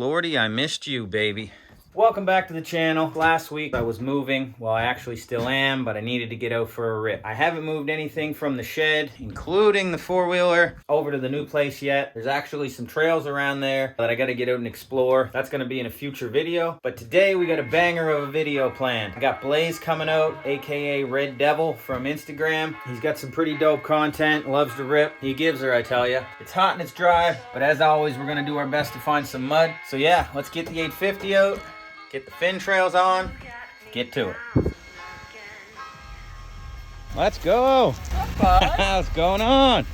Lordy, I missed you, baby. Welcome back to the channel. Last week I was moving. Well, I actually still am, but I needed to get out for a rip. I haven't moved anything from the shed, including the four-wheeler, over to the new place yet. There's actually some trails around there that I got to get out and explore. That's going to be in a future video. But today we got a banger of a video planned. I got Blaze coming out, aka Red Devil from Instagram. He's got some pretty dope content, loves to rip. He gives her, I tell ya. It's hot and it's dry, but as always, we're going to do our best to find some mud. So yeah, let's get the 850 out. Get the fin trails on, get to it. Let's go. What's going on?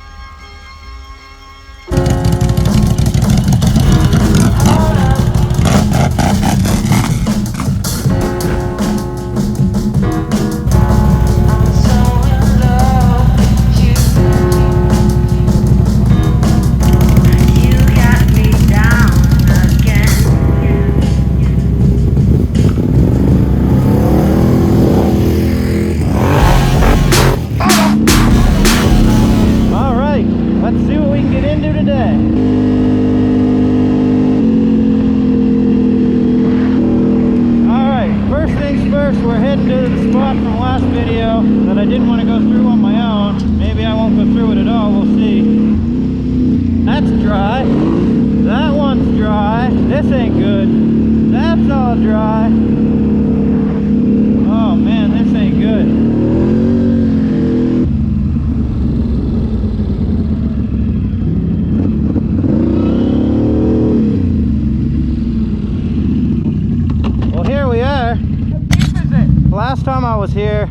Last time I was here,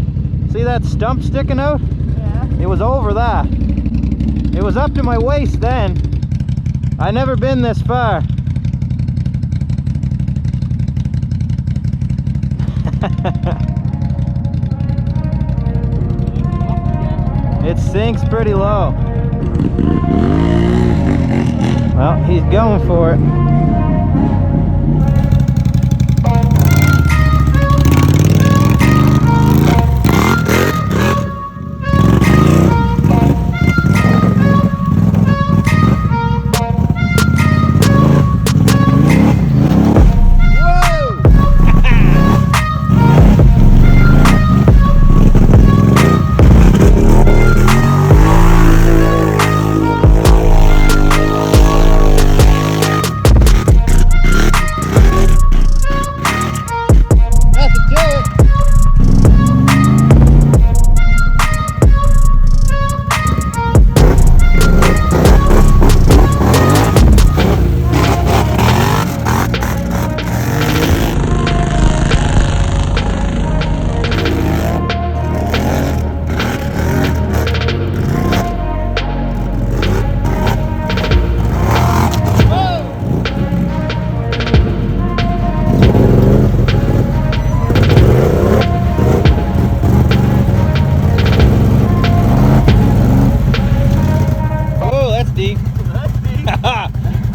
see that stump sticking out? Yeah. It was over that. It was up to my waist then. I never been this far. It sinks pretty low. Well, he's going for it.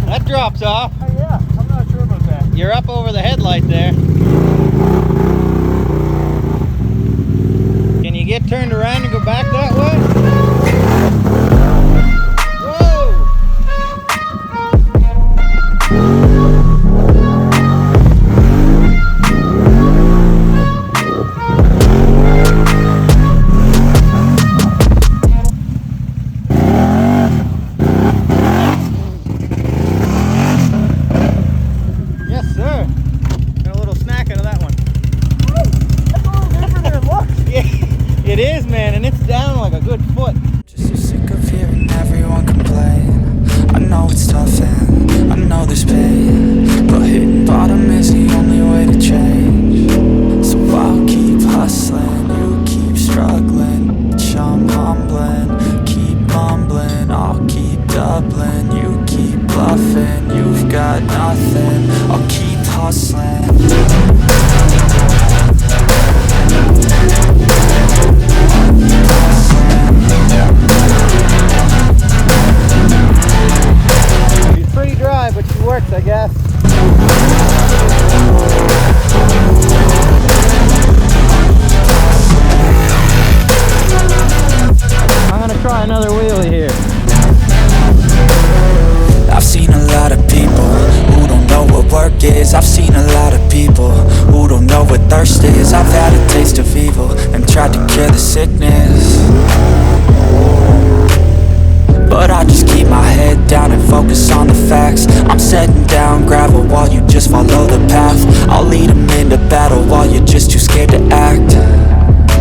That drops off. Yeah, I'm not sure about that. You're up over the headlight there. Can you get turned around and go back that way? It is, man, and it's down like a good foot. Just so sick of hearing everyone complain. I know it's tough and I know there's pain, but hitting bottom is the only way to change. So I'll keep hustling, you keep struggling. I'm humbling, keep mumbling. I'll keep doubling, you keep bluffing. You've got nothing, I'll keep hustling. She's pretty dry, but she works, I guess. I'm gonna try another wheelie here. I've seen a lot of people who don't know what work is. I've seen a lot of people who don't know what thirst is. I've had a taste of evil and tried to cure the sickness, but I just keep my head down and focus on the facts. I'm setting down gravel while you just follow the path. I'll lead them into battle while you're just too scared to act.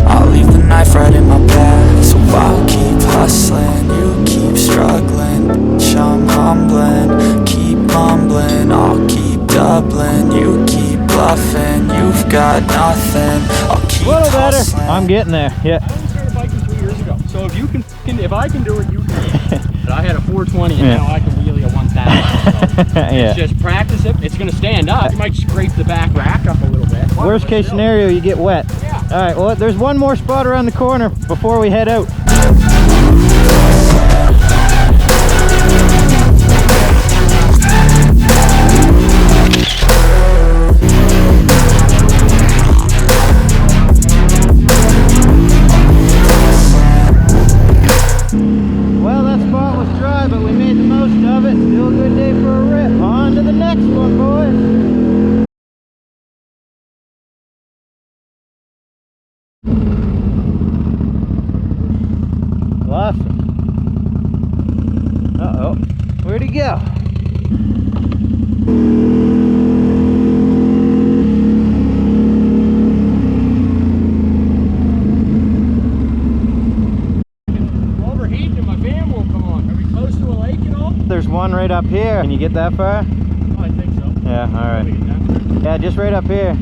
I'll leave the knife right in my back. So I'll keep hustling, you keep struggling. Bitch, I'm humbling, keep mumbling. I'll keep doubling, you keep bluffing. You've got nothing, I'll keep hustling. I'm getting there. Yeah. I only started biking 3 years ago. So if you can if I can do it, you can. But I had a 420 and now I can wheelie a 1000. So Yeah. it's just practice it. It's gonna stand up. You might scrape the back rack up a little bit. Worst case scenario, you get wet. Yeah. All right, well, there's one more spot around the corner before we head out. Well, that spot was dry, but we made the most of it. Still a good day for a rip. On to the next one, boys. Awesome. Uh-oh. Where'd he go? Overheating and my van won't come on. Are we close to a lake at all? There's one right up here. Can you get that far? Oh, I think so. Yeah, all right. Let me get that. Yeah, just right up here.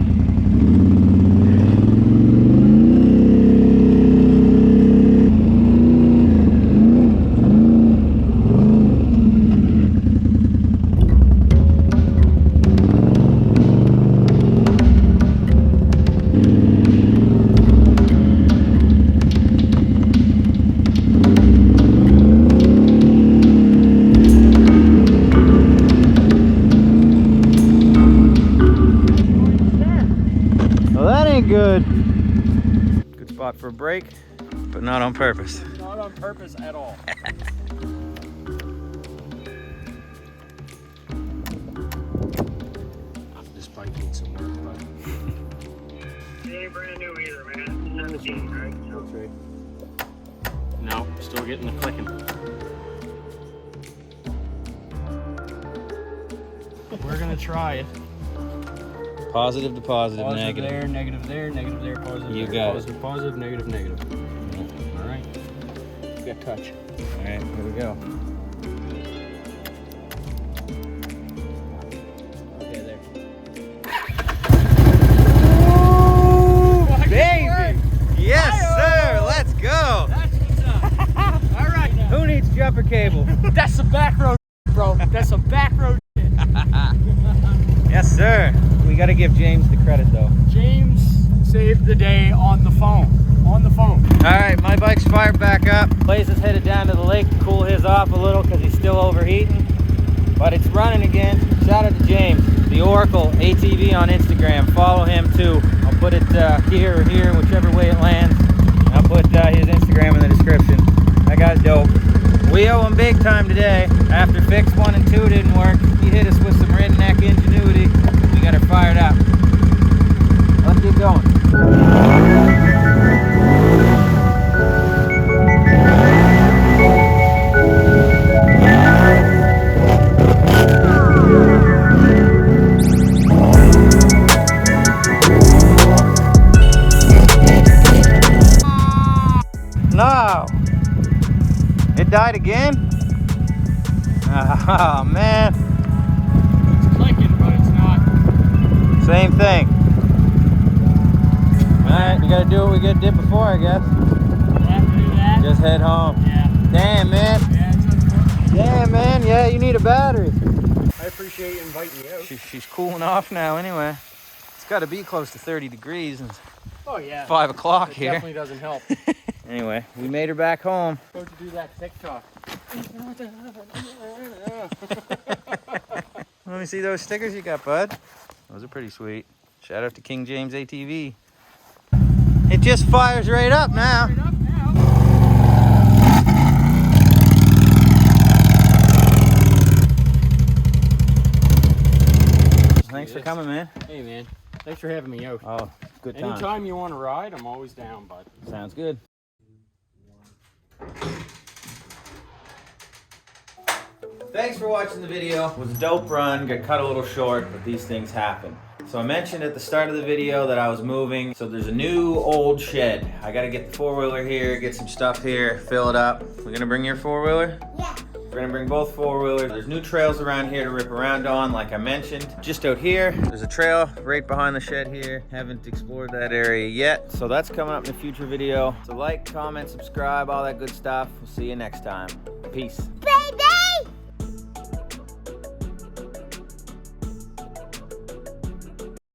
Good. Good spot for a break, but not on purpose. Not on purpose at all. This bike needs some work, but It ain't brand new either, man. 17, right? that's right. No, still getting the clicking. We're gonna try it. Positive to positive, Positive negative. there, negative there, negative there, positive You there. got it. Positive, positive, negative, negative. All right. You got touch. All right, here we go. Okay, there. Baby! Yes, sir! Let's go! That's what's up. All right. Who needs jumper cable? That's some back road, bro. That's some back road shit. Yes, sir. We got to give James the credit, though. James saved the day on the phone. On the phone. All right, my bike's fired back up. Blaze is headed down to the lake to cool his off a little because he's still overheating. But it's running again. Shout out to James, the Oracle ATV on Instagram. Follow him too. I'll put it here or here, whichever way it lands. I'll put his Instagram in the description. That guy's dope. We owe him big time today. After fix 1 and 2 didn't work, he hit us with some redneck ingenuity. We got her fired up. Let's get going. No! It died again? Oh man. It's clicking, but it's not. Same thing. Alright, we gotta do what we did before, I guess. We'll have to do that. Just head home. Yeah. Damn, man. Yeah, it's unfortunate. Damn, man. Yeah, you need a battery. I appreciate you inviting me out. She's cooling off now anyway. It's gotta be close to 30 degrees and it's Oh yeah. 5 o'clock It here. definitely doesn't help. Anyway, we made her back home. Go to do that TikTok. Let me see those stickers you got, bud. Those are pretty sweet. Shout out to King James ATV. It just fires right up now. Right up now. Thanks for coming, man. Hey, man. Thanks for having me out. Oh, good time. Anytime you want to ride, I'm always down, bud. Sounds good. Thanks for watching the video. It was a dope run, got cut a little short, but these things happen. So I mentioned at the start of the video that I was moving. So there's a new old shed. I gotta get the four-wheeler here, get some stuff here, fill it up. We're gonna bring your four-wheeler? Yeah. We're gonna bring both four-wheelers. There's new trails around here to rip around on, like I mentioned. Just out here, there's a trail right behind the shed here. Haven't explored that area yet. So that's coming up in a future video. So like, comment, subscribe, all that good stuff. We'll see you next time. Peace.